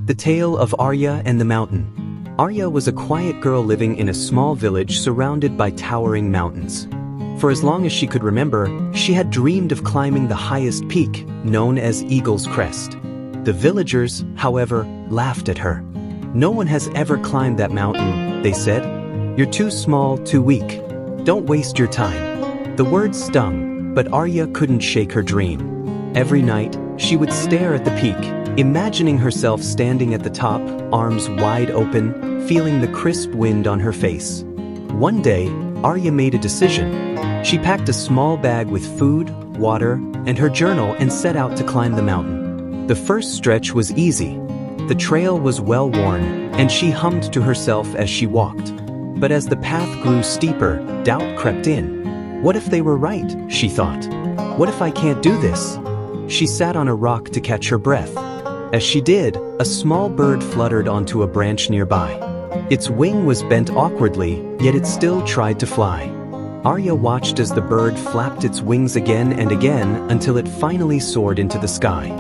The Tale of Arya and the Mountain. Arya was a quiet girl living in a small village surrounded by towering mountains. For as long as she could remember, she had dreamed of climbing the highest peak, known as Eagle's Crest. The villagers, however, laughed at her. "No one has ever climbed that mountain," they said. "You're too small, too weak. Don't waste your time." The words stung, but Arya couldn't shake her dream. Every night, she would stare at the peak, imagining herself standing at the top, arms wide open, feeling the crisp wind on her face. One day, Arya made a decision. She packed a small bag with food, water, and her journal and set out to climb the mountain. The first stretch was easy. The trail was well-worn, and she hummed to herself as she walked. But as the path grew steeper, doubt crept in. What if they were right, she thought. What if I can't do this? She sat on a rock to catch her breath. As she did, a small bird fluttered onto a branch nearby. Its wing was bent awkwardly, yet it still tried to fly. Arya watched as the bird flapped its wings again and again until it finally soared into the sky.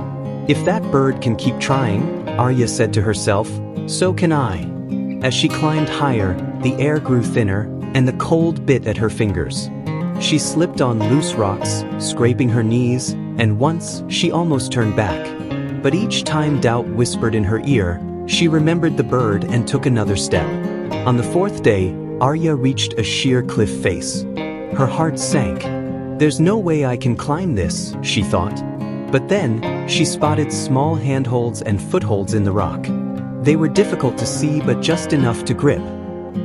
If that bird can keep trying, Arya said to herself, so can I. As she climbed higher, the air grew thinner, and the cold bit at her fingers. She slipped on loose rocks, scraping her knees, and once she almost turned back. But each time doubt whispered in her ear, she remembered the bird and took another step. On the fourth day, Arya reached a sheer cliff face. Her heart sank. There's no way I can climb this, she thought. But then, she spotted small handholds and footholds in the rock. They were difficult to see but just enough to grip.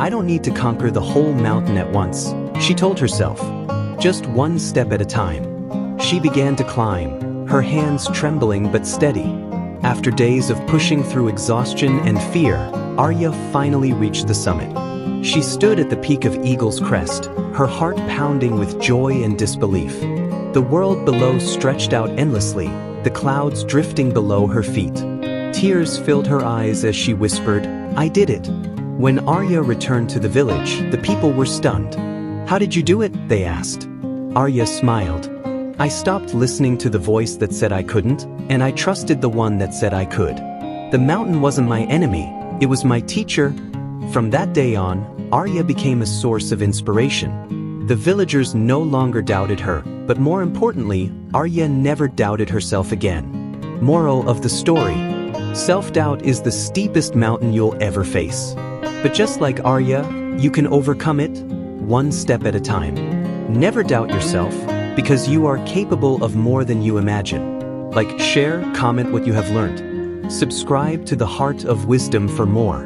I don't need to conquer the whole mountain at once, she told herself. Just one step at a time. She began to climb, her hands trembling but steady. After days of pushing through exhaustion and fear, Arya finally reached the summit. She stood at the peak of Eagle's Crest, her heart pounding with joy and disbelief. The world below stretched out endlessly, the clouds drifting below her feet. Tears filled her eyes as she whispered, I did it. When Arya returned to the village, the people were stunned. How did you do it? They asked. Arya smiled. I stopped listening to the voice that said I couldn't, and I trusted the one that said I could. The mountain wasn't my enemy, it was my teacher. From that day on, Arya became a source of inspiration. The villagers no longer doubted her, but more importantly, Arya never doubted herself again. Moral of the story: self-doubt is the steepest mountain you'll ever face. But just like Arya, you can overcome it, one step at a time. Never doubt yourself, because you are capable of more than you imagine. Like, share, comment what you have learned. Subscribe to the Heart of Wisdom for more.